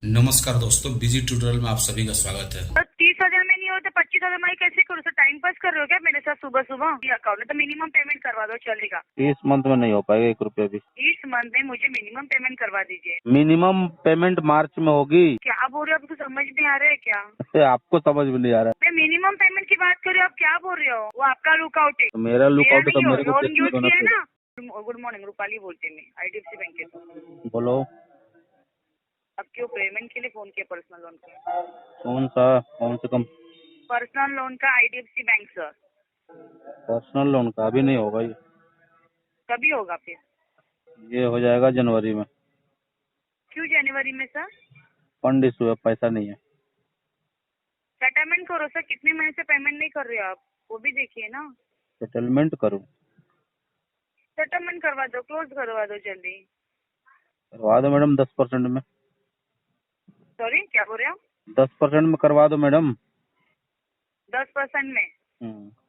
नमस्कार दोस्तों, busy tutorial में आप सभी का स्वागत है। तो 30,000 में नहीं होते 25,000 में कैसे करूँ सर? टाइम पास कर रहे हो क्या मेरे साथ सुबह सुबह? ये अकाउंट में तो मिनिमम पेमेंट करवा दो, चलेगा? इस मंथ में नहीं हो पाएगा 1 रुपया भी। इस मंथ में मुझे मिनिमम पेमेंट करवा दीजिए। मिनिमम पेमेंट मार्च में होगी। क्या बोल रहे हो? आपको समझ में आ रहा है क्या? अरे आपको समझ में नहीं आ रहा मैं मिनिमम पेमेंट की बात कर रही हूँ, आप क्या बोल रहे हो? वो आपका लुकआउट है, है तो मेरा लुकआउट है तो नहीं हो। मेरे को लोन देखने यूज दो ना किया है फिर। ना? गुड मॉर्निंग, रूपाली बोलते मैं, IDFC बैंक के। बोलो। अब क्यों पेमेंट के लिए फोन किया? पर्सनल लोन का? कौन से कम पर्सनल लोन का IDFC bank sir. Personal loan का अभी नहीं होगा ये। कभी होगा फिर? ये हो जाएगा जनवरी में। क्यों जनवरी में सर? फंड इशू है, पैसा नहीं है। सेटलमेंट करो सर, कितने महीने से पेमेंट नहीं कर रहे हो आप? वो भी देखिए ना। सेटलमेंट करूँ? सेटलमेंट करवा दो, क्लोज करवा दो जल्दी। करवा दो मैडम 10% में। सॉरी, क्या बोल रहे हो? 10% में करवा दो मैडम। 10% में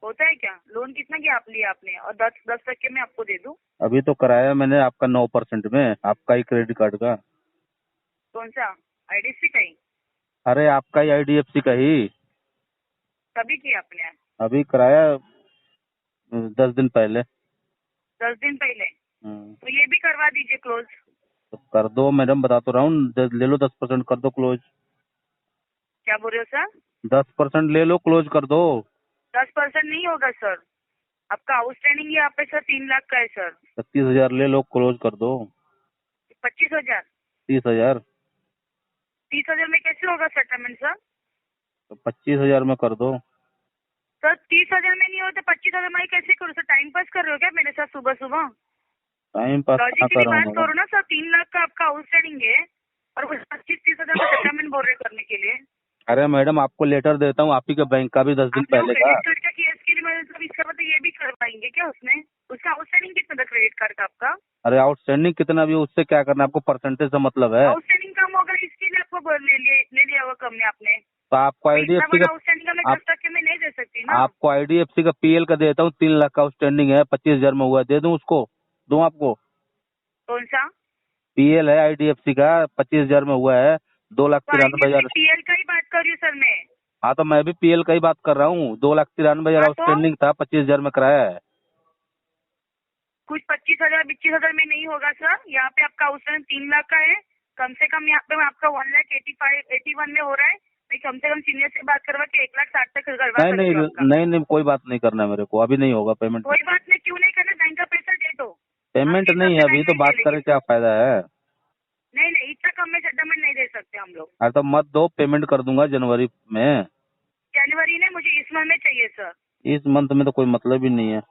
होता है क्या? लोन कितना की आप लिया आपने? और 10% में आपको दे दूं? अभी तो कराया मैंने आपका 9% में, आपका ही क्रेडिट कार्ड का। कौन सा? IDFC का ही? अरे आपका ही IDFC का ही। कभी किया आपने? अभी कराया 10 दिन पहले। 10 दिन पहले? तो ये भी करवा दीजिए क्लोज। तो कर दो मैडम, बता तो रहा हूँ, ले लो 10% कर दो क्लोज। क्या बोल रहे हो सर? 10% ले लो, क्लोज कर दो। 10% नहीं होगा सर। आपका आउटस्टैंडिंग यहाँ पे सर 3 लाख का है सर। 36,000 ले लो, क्लोज कर दो। 25,000? 30,000। 30,000 में कैसे होगा सेटलमेंट सर? तो 25,000 में कर दो। सर 30,000 में नहीं होते 25,000 में कैसे करूँ सर? टाइम पास कर रहे हो क्या मेरे साथ सुबह सुबह? टाइम पास कहाँ कर लॉजिकली रहा हूँ बात मैडम। करो ना सर, 3 लाख का आपका आउटस्टैंडिंग है और कुछ 25-30,000 का सेटलमेंट बोल रहे करने के लिए। अरे मैडम आपको लेटर देता हूँ, आप ही के बैंक का भी 10 दिन आप जो पहले का। क्रेडिट कार्ड का किया इसके लिए मतलब इसका मतलब ये भी करवाएंगे क्या उसमें? उसका आउटस्टैंडिंग कितना था क्रेडिट कार्ड का आपका? अरे आउटस्टैंडिंग कितना भी हो, उससे क्या करना है आपको? परसेंटेज से मतलब है। आउटस्टैंडिंग कम होगा इसके लिए आपको ले लिया होगा कम ने आपने। तो आपको अब इतना IDFC बड़ा का आउटस्टैंडिंग का मैं आप 10% में नहीं दे सकती ना। आपको IDFC का PL का देता हूँ, 3 लाख का आउटस्टैंडिंग है, 25,000 में हुआ है, दे दूँ उसको? दूँ आपको? कौन सा? PL है IDFC का, 25,000 में हुआ है, तो IDFC 2,93,000। PL का ही बात कर रही हूँ सर मैं। हाँ तो मैं भी PL का ही बात कर रहा हूँ, 2,93,000 हाँ तो आउटस्टैंडिंग था, 25,000 में कराया है। कुछ 25,000-25,000 में नहीं होगा सर। यहाँ पे आपका आउटस्टैंडिंग 3 लाख का है। कम से कम यहाँ पे आपका 1,85,81 में हो रहा है। मैं कम से कम सीनियर से बात करवा के 1,60,000 तक करवा नहीं सकती नहीं हूँ आपका। नहीं नहीं, कोई बात नहीं करना है मेरे को, अभी नहीं होगा पेमेंट। कोई बात नहीं, क्यों नहीं करना? बैंक का पैसा दे दो। पेमेंट आपके हिसाब नहीं से है बैंक अभी, तो नहीं बात चलेगी करे सर। क्या फायदा है। नहीं नहीं, इतना कम में सेटलमेंट नहीं दे सकते हम लोग। अरे तो मत दो, पेमेंट कर दूंगा जनवरी में। जनवरी ने मुझे इस मंथ में चाहिए सर। इस मंथ में तो कोई मतलब ही नहीं है।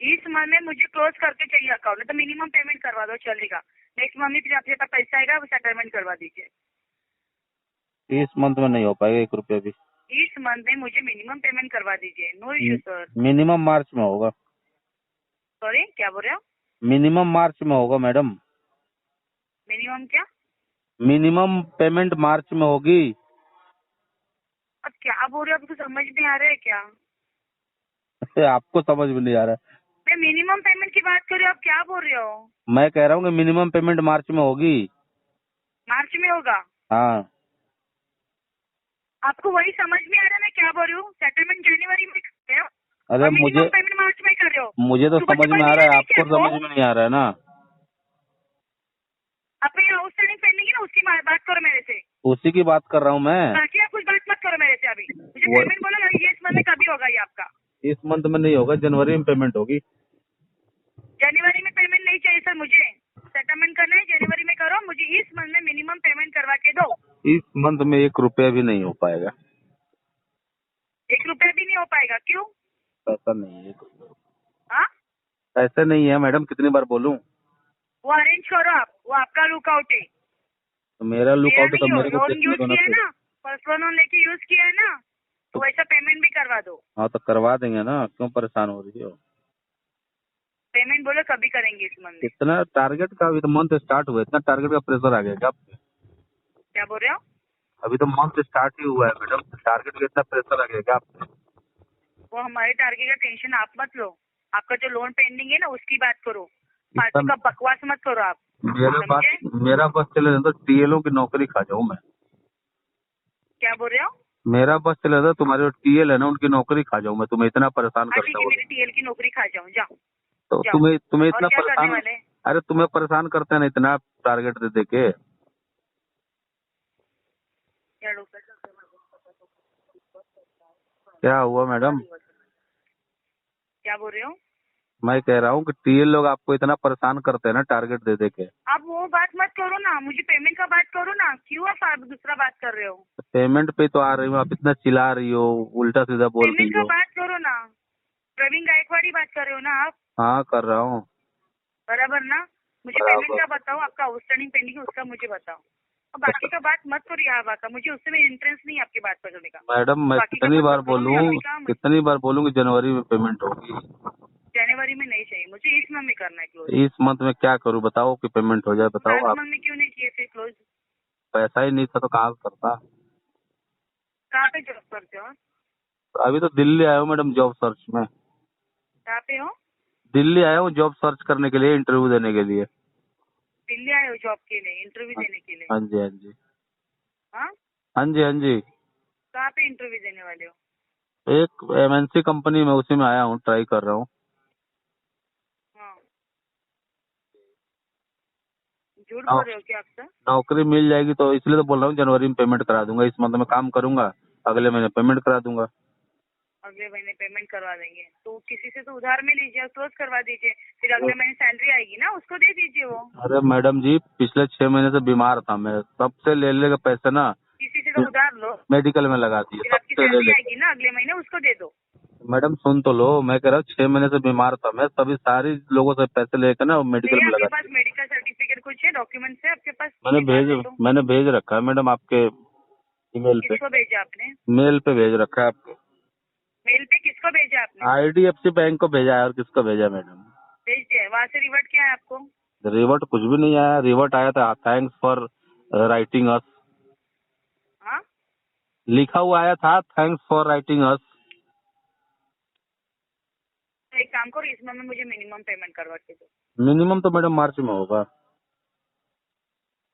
इस मंथ में मुझे क्लोज करके चाहिए अकाउंट, तो मिनिमम पेमेंट करवा दो, चलेगा? नेक्स्ट मंथ में फिर आपके पास पैसा आएगा, वो सेटलमेंट करवा दीजिए। इस मंथ में नहीं हो पाएगा 1 रुपया भी। इस मंथ में मुझे मिनिमम पेमेंट करवा दीजिए, नो इश्यू सर। मिनिमम मार्च में होगा। सॉरी, क्या बोल रहे हो? मिनिमम मार्च में होगा मैडम। मिनिमम क्या? मिनिमम पेमेंट मार्च में होगी। अब क्या बोल रहे हो? आपको समझ में आ रहा है क्या? आपको समझ में नहीं आ रहा है। मैं मिनिमम पेमेंट की बात कर रही हूँ, आप क्या बोल रहे हो? मैं कह रहा हूँ कि मिनिमम पेमेंट मार्च में होगी। मार्च में होगा? हाँ। आपको वही समझ में आ रहा है मैं क्या बोल रही हूँ? सेटलमेंट जनवरी में कर रहे हो अरे और मिनिमम पेमेंट मार्च में कर रहे हो। मुझे तो सुबह से समझ में पढ़ आ नहीं रहा है, रहे थे आपको आपको? समझ में नहीं आ रहा है ना। आपका ये आउटस्टैंडिंग पेंडिंग है ना, उसकी बात करो मेरे से। उसी की बात कर रहा हूँ मैं। बाकी आप कुछ बात मत करो मेरे से अभी। मुझे वो पेमेंट बोलो, ये इस मंथ में कभी होगा ये आपका? इस मंथ में नहीं होगा, जनवरी में पेमेंट होगी। जनवरी में पेमेंट नहीं चाहिए सर मुझे। सेटलमेंट करना है जनवरी में करो, मुझे इस मंथ में मिनिमम पेमेंट करवा के दो। इस मंथ में 1 रुपया भी नहीं हो पाएगा। 1 रुपया भी नहीं हो पाएगा? क्यों? ऐसा नहीं है। हाँ, ऐसा नहीं है मैडम, कितनी बार बोलूं? वो अरेंज करो आप, वो आपका लुकआउट है, तो मेरा मेरा लुकआउट है तो नहीं हो। मेरे को लोन देखने यूज दो ना किया है फिर। ना, पर्सनल लोन लेके यूज किया है ना, तो वैसा पेमेंट भी करवा दो। हाँ तो करवा देंगे ना, क्यों परेशान हो रही हो? पेमेंट बोलो कभी करेंगे इस मंथ में? इतना टारगेट का, अभी तो मंथ स्टार्ट हुआ है, इतना टारगेट का प्रेशर आ गया क्या आपके? क्या बोल रहे हो? अभी तो मंथ स्टार्ट ही हुआ है मैडम, टारगेट का इतना प्रेशर आ गया क्या आपके? वो हमारे टारगेट का टेंशन आप मत लो। आपका जो लोन पेंडिंग है ना उसकी बात करो, फालतू इतना का बकवास मत करो आप। मेरा बस चले तो टीएलओ की नौकरी खा जाऊं मैं। क्या बोल रहे हो? मेरा बस चले तो तुम्हारे जो टीएल है ना उनकी नौकरी खा जाऊं मैं, तुम्हें इतना परेशान हाँ ठीक करते है, हो। मेरी टीएल की नौकरी खा जाऊँ, जाओ तो जाओ। तुम्हें और इतना क्या करने परेशान, वाले हैं? अरे तुम्हें परेशान करते हैं ना इतना टारगेट दे दे के। क्या लोग क्या हुआ मैडम? क्या बोल रहे हो? मैं कह रहा हूँ कि टीएल लोग आपको इतना परेशान करते हैं ना टारगेट दे दे के। आप वो बात मत करो ना, मुझे पेमेंट का बात करो ना, क्यों आप दूसरा बात कर रहे हो? पेमेंट पे तो आ रही हो, आप इतना चिल्ला रही हो, उल्टा सीधा बोल पेमेंट रही का हो। बात करो ना। प्रवीण गायकवाड़ी बात कर रहे हो ना आप? हाँ कर रहा हूँ। बराबर ना? मुझे पेमेंट का बताओ, आपका आउटस्टैंडिंग पेंडिंग है उसका मुझे बताओ। और बाकी का बात मत करो यहाँ बात का, मुझे उससे में इंटरेस्ट नहीं है आपकी बात करने का। मैडम मैं बाकी का कितनी मत बार करो, मैं अभी का कितनी बार बोलूँ कि जनवरी में पेमेंट होगी। जनवरी में नहीं चाहिए मुझे, इस मंथ में करना है क्लोज। इस मंथ में क्या करूँ बताओ कि पेमेंट हो जाए, बताओ लास्ट आप। मंथ में क्यों नहीं किए फिर क्लोज? पैसा ही नहीं था तो कहाँ से करता। कहाँ पे जॉब करते हो? अभी तो दिल्ली आया हूँ मैडम जॉब सर्च में। कहाँ पे हो? दिल्ली आया हूँ जॉब सर्च करने के लिए, इंटरव्यू देने के लिए। दिल्ली आए हो जॉब के लिए, इंटरव्यू देने के लिए? हाँ जी हाँ जी। हाँ, हाँ जी हाँ जी। कहाँ पे इंटरव्यू देने वाले हो? एक एमएनसी कंपनी में, उसी में आया हूँ, ट्राई कर रहा हूँ। हाँ, झूठ बोल रहे हो क्या आप सर? नौकरी मिल जाएगी तो इसलिए तो बोल रहा हूँ जनवरी में पेमेंट करा दूंगा। इस मंथ में काम करूंगा, अगले महीने पेमेंट करा दूंगा। अगले महीने पेमेंट करवा देंगे तो किसी से तो उधार में लीजिए, क्लोज करवा दीजिए, फिर अगले महीने सैलरी आएगी ना उसको दे दीजिए वो। अरे मैडम जी पिछले 6 महीने से बीमार था मैं, सबसे ले ले के पैसे ना किसी से तो उधार लो, मेडिकल में लगा दिए, फिर आपकी सबसे ले सैलरी ले। आएगी ना अगले महीने उसको दे दो। मैडम सुन तो लो, मैं कह रहा हूँ 6 महीने से बीमार था मैं, सभी सारी लोगों से पैसे लेकर ना मेडिकल नहीं, में आपके लगा पास दिए। मेडिकल सर्टिफिकेट कुछ है, डॉक्यूमेंट्स है आपके पास? दिखा दे तो। मैंने भेज रखा है मैडम आपके ईमेल पे। किसको भेजा आपने? मेल पे भेज रखा है आपके। मेल पे किसको भेजा आपने? आईडीएफसी बैंक को भेजा है, और किसको भेजा है मैडम? भेज दिया है, वहाँ से रिवर्ट क्या है आपको? रिवर्ट कुछ भी नहीं आया। रिवर्ट आया था थैंक्स फॉर राइटिंग अस, हाँ, लिखा हुआ आया था थैंक्स फॉर राइटिंग अस। तो एक काम करो, इसमें में मुझे मिनिमम पेमेंट करवा के दो। मिनिमम तो मैडम मार्च में होगा।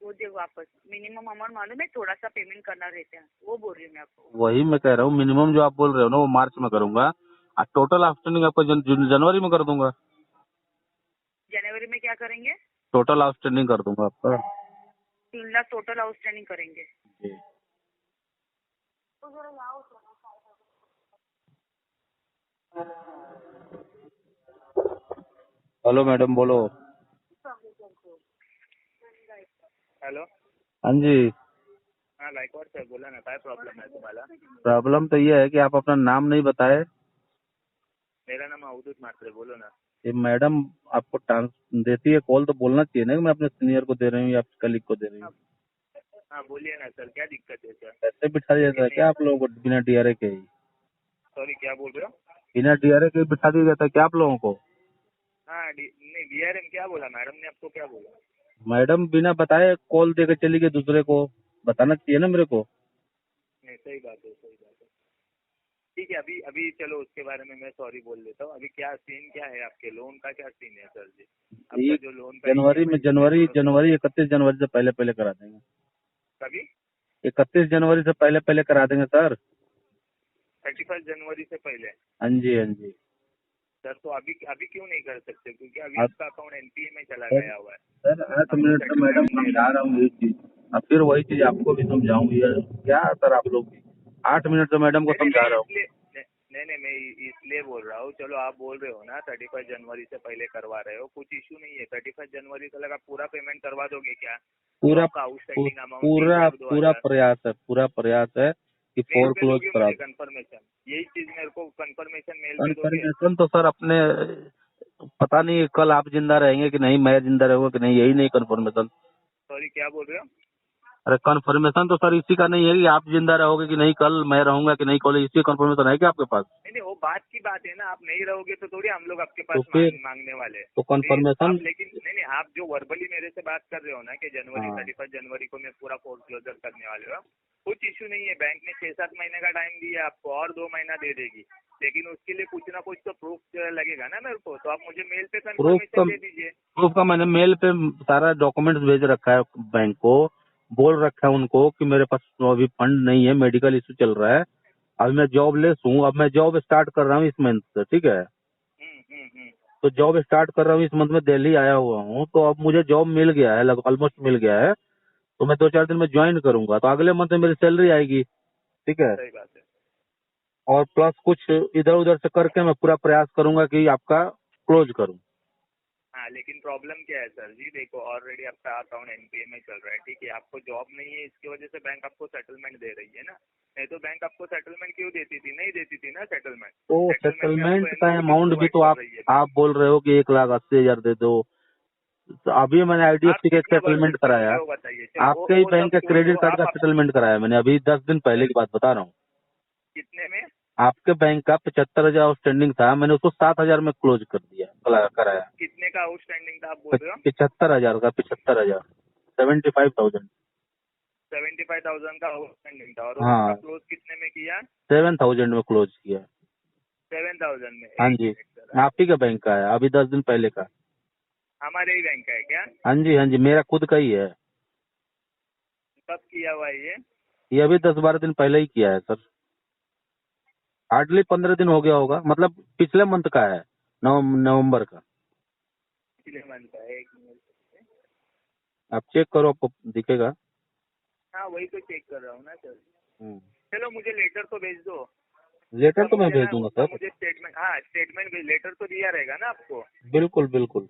वो दे वापस, मिनिमम अमाउंट मालूम है, थोड़ा सा पेमेंट करना रहता है, वो बोल रही हूँ मैं आपको। वही मैं कह रहा हूँ, मिनिमम जो आप बोल रहे हो ना वो मार्च में करूंगा, और टोटल आउटस्टैंडिंग आपको जनवरी में कर दूंगा। जनवरी में क्या करेंगे? टोटल आउटस्टैंडिंग कर दूंगा आपका। 3 लाख टोटल आउटस्टैंडिंग करेंगे। जी। हेलो मैडम बोलो। हॅलो, हाँ जी। हा गायकवाड सर बोला ना, काय प्रॉब्लेम आहे तुम्हाला? प्रॉब्लम तो ये है कि आप अपना नाम नहीं बताए। मेरा नाम अवधूत म्हात्रे, बोलो ना। ये मैडम आपको टांस देती है कॉल तो बोलना चाहिए ना कि मैं अपने सीनियर को दे रही हूँ या कलीग को दे रही हूँ। हाँ बोलिए ना सर, क्या दिक्कत है सर? ऐसे बिठा दिया जाता है क्या आप लोगों को बिना डीआरए के ही? सॉरी, क्या बोल रहे हो? बिना डीआरए के ही बिठा दिया जाता है क्या आप लोगों को? हाँ नहीं, बीआरएम क्या बोला? मैडम ने आपको क्या बोला? मैडम बिना बताए कॉल देकर चली गई दूसरे को, बताना चाहिए ना मेरे को। नहीं, सही बात है, सही बात है। ठीक है, अभी अभी चलो उसके बारे में मैं सॉरी बोल देता हूँ। अभी क्या सीन क्या है आपके लोन का? क्या सीन है सर जी? आपका जो लोन का जनवरी में, जनवरी 31 जनवरी से पहले पहले करा देंगे। कभी? 31 जनवरी से पहले पहले करा देंगे सर। 31 जनवरी से पहले? हाँ जी हाँ जी। सर तो अभी अभी क्यों नहीं कर सकते? क्योंकि अभी आप- आपका अकाउंट एनपीए में चला सर गया हुआ है। सर 8 हमको मिनट से मैडम 35 दे रहा समझा रहा हूँ यही चीज, अब फिर वही चीज आपको भी समझाऊंगी यार। क्या सर आप लोग भी 8 मिनट से मैडम को नहीं समझा रहा हूँ। नहीं, मैं इसलिए बोल रहा हूँ। चलो आप बोल रहे हो ना 31 जनवरी से पहले करवा रहे हो, कुछ इशू नहीं है। 31 जनवरी से लगा पूरा पेमेंट करवा दोगे क्या? पूरा आउटस्टैंडिंग अमाउंट पूरा 3 पूरा लाख प्रयास है, पूरा प्रयास है कि मेल 4 पे क्लोज दोगे करा मुझे दो। कंफर्मेशन? यही चीज मेरे को कंफर्मेशन मेल पे दोगे? कंफर्मेशन तो सर अपने पता नहीं कल आप जिंदा रहेंगे कि नहीं, मैं जिंदा रहूंगा कि नहीं, यही नहीं कंफर्मेशन। सॉरी, क्या बोल रहे हो? अरे कंफर्मेशन तो सर इसी का नहीं है कि आप जिंदा रहोगे कि नहीं, कल मैं रहूंगा कि नहीं, कॉलेज इसी कंफर्मेशन है क्या आपके पास? नहीं, वो बात की बात है ना। आप नहीं रहोगे तो थोड़ी हम लोग आपके तो पास फिर मांगने वाले हैं। तो कंफर्मेशन। आप लेकिन नहीं, आप जो वर्बली मेरे से बात कर रहे हो ना कि जनवरी हाँ 31 जनवरी को मैं पूरा फोर्स क्लोजर करने वाले हो, कुछ इशू नहीं है। बैंक ने 6-7 महीने का टाइम दिया आपको, और 2 महीना दे देगी। लेकिन उसके लिए कुछ ना कुछ तो प्रूफ लगेगा ना मेरे को, तो आप मुझे मेल पे प्रूफ कंफर्मेशन दे दीजिए। प्रूफ का मैंने मेल पे सारा डॉक्यूमेंट्स भेज रखा है बैंक को, बोल रखा है उनको कि मेरे पास अभी फंड नहीं है, मेडिकल इशू चल रहा है, अभी मैं जॉबलेस हूँ, अब मैं जॉब स्टार्ट कर रहा हूँ इस मंथ से, ठीक है। तो जॉब स्टार्ट कर रहा हूँ इस मंथ में, दिल्ली आया हुआ हूँ, तो अब मुझे जॉब मिल गया है, ऑलमोस्ट मिल गया है, तो मैं 2-4 दिन में ज्वाइन करूंगा, तो अगले मंथ में मेरी सैलरी आएगी, ठीक है। सही बात है। और प्लस कुछ इधर उधर से करके मैं पूरा प्रयास करूंगा कि आपका क्लोज करूं। हाँ, लेकिन प्रॉब्लम क्या है सर जी, देखो ऑलरेडी आपका अकाउंट एनपीए में चल रहा है, ठीक है, आपको जॉब नहीं है, इसकी वजह से बैंक आपको सेटलमेंट दे रही है ना, नहीं तो बैंक आपको सेटलमेंट क्यों देती थी, नहीं देती थी ना सेटलमेंट। तो सेटलमेंट का अमाउंट भी तो आप बोल रहे हो कि 1,80,000 दे दो, तो अभी मैंने आईडीएफसी का एक सेटलमेंट कराया, आपके ही बैंक का क्रेडिट कार्ड का सेटलमेंट कराया मैंने अभी 10 दिन पहले की बात बता रहा हूँ। कितने में? आपके बैंक का 75,000 आउटस्टैंडिंग था, मैंने उसको 7,000 में क्लोज कर दिया, कराया। कितने का आउटस्टैंडिंग था आप बोल रहे हो? 75,000 का, 75,000, 75,000, 75,000 का आउटस्टैंडिंग था, और हाँ। उसका क्लोज कितने में किया? 7,000 में क्लोज किया। 7,000 में? हाँ जी, आप ही का बैंक का है, अभी 10 दिन पहले का। हमारे ही बैंक का है क्या? हाँ जी, हाँ जी, मेरा खुद का ही है। कब किया हुआ है ये अभी 10-12 दिन पहले ही किया है सर, हार्डली 15 दिन हो गया होगा, मतलब पिछले मंथ का है, नवंबर का। पिछले मंथ का है? 1 मिनट, आप चेक करो, आपको दिखेगा। हाँ वही तो चेक कर रहा हूँ ना सर। चलो मुझे लेटर तो भेज दो। लेटर तो मैं मुझे भेज ना दूंगा उसका सर, मुझे स्टेटमेंट, हाँ स्टेटमेंट लेटर तो दिया रहेगा ना आपको? बिल्कुल बिल्कुल।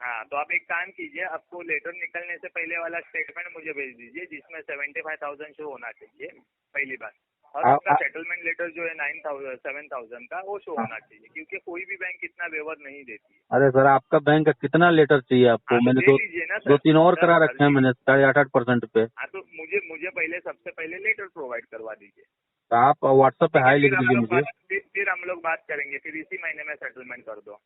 हाँ, तो आप एक काम कीजिए, आपको लेटर निकलने से पहले वाला स्टेटमेंट मुझे भेज दीजिए, जिसमें 75,000 शो होना चाहिए, पहली बात। और आपका सेटलमेंट लेटर जो है 7,000 का, वो शो होना चाहिए, क्योंकि कोई भी बैंक इतना वेवर नहीं देती है। अरे सर, आपका बैंक का कितना लेटर चाहिए आपको? मैंने दे दीजिए ना सर। 2-3 और करा रखे हैं मैंने 8.5% पे। हाँ, तो मुझे पहले सबसे पहले लेटर प्रोवाइड करवा दीजिए। तो आप व्हाट्सएप पे हाई लिख दीजिए मुझे। फिर हम लोग बात करेंगे, फिर इसी महीने में सेटलमेंट कर दो।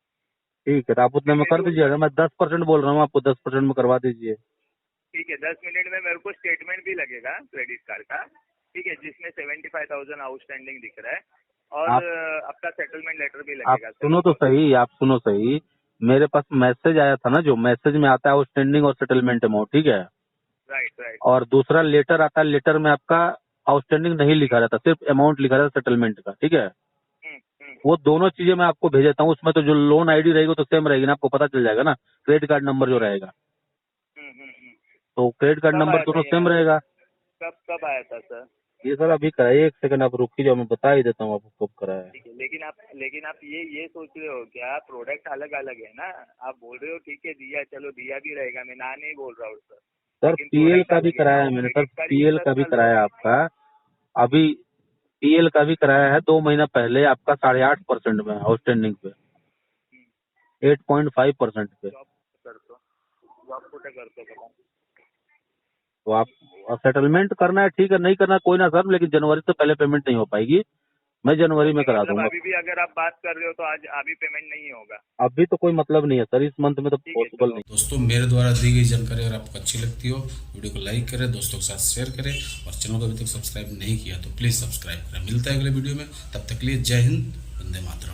ठीक है, तो आप उतने में कर दीजिएगा, मैं 10% बोल रहा हूँ, आपको 10% में करवा दीजिए। ठीक है, 10 मिनट में मेरे को स्टेटमेंट भी लगेगा क्रेडिट कार्ड का, ठीक है, जिसमें 75,000 आउटस्टैंडिंग दिख रहा है, और आपका सेटलमेंट लेटर भी लगेगा। आप सुनो तो सही, आप सुनो सही, मेरे पास मैसेज आया था ना, जो मैसेज में आता है आउटस्टैंडिंग और सेटलमेंट अमाउंट, ठीक है। राइट। और दूसरा लेटर आता है, लेटर में आपका आउटस्टैंडिंग नहीं लिखा रहता, सिर्फ अमाउंट लिखा रहता सेटलमेंट का, ठीक है। वो दोनों चीजें मैं आपको भेज देता हूँ, उसमें तो जो लोन आईडी रहेगी तो सेम रहेगी ना, आपको पता चल जाएगा ना, क्रेडिट कार्ड नंबर जो रहेगा, तो क्रेडिट कार्ड नंबर दोनों सेम रहेगा। कब आया था सर? ये सर अभी कराइए, 1 सेकंड आप रुक जाओ, मैं बता ही देता हूँ आपको कब कराया है। ठीक है, लेकिन आप ये सोच रहे हो क्या, प्रोडक्ट अलग अलग है ना? आप बोल रहे हो ठीक है दिया, चलो दिया भी रहेगा, मैं ना नहीं बोल रहा हूँ सर। पीएल का भी कराया है मैंने सर, पीएल का भी कराया आपका, अभी पीएल का भी कराया है 2 महीना पहले, आपका 8.5% में आउटस्टैंडिंग पे, 8.5% पे। तो आप सेटलमेंट करना है, ठीक है, नहीं करना कोई ना सर, लेकिन जनवरी से पहले पेमेंट नहीं हो पाएगी, मैं जनवरी में करा दूंगा। अभी भी अगर आप बात कर रहे हो तो आज अभी पेमेंट नहीं होगा? अभी तो कोई मतलब नहीं है सर, इस मंथ में तो पॉसिबल नहीं। दोस्तों, मेरे द्वारा दी गई जानकारी अगर आपको अच्छी लगती हो, वीडियो को लाइक करें, दोस्तों के साथ शेयर करें, और चैनल को अभी तक सब्सक्राइब नहीं किया तो प्लीज सब्सक्राइब करें। मिलता है अगले वीडियो में, तब तक के लिए जय हिंद, वंदे मातरम।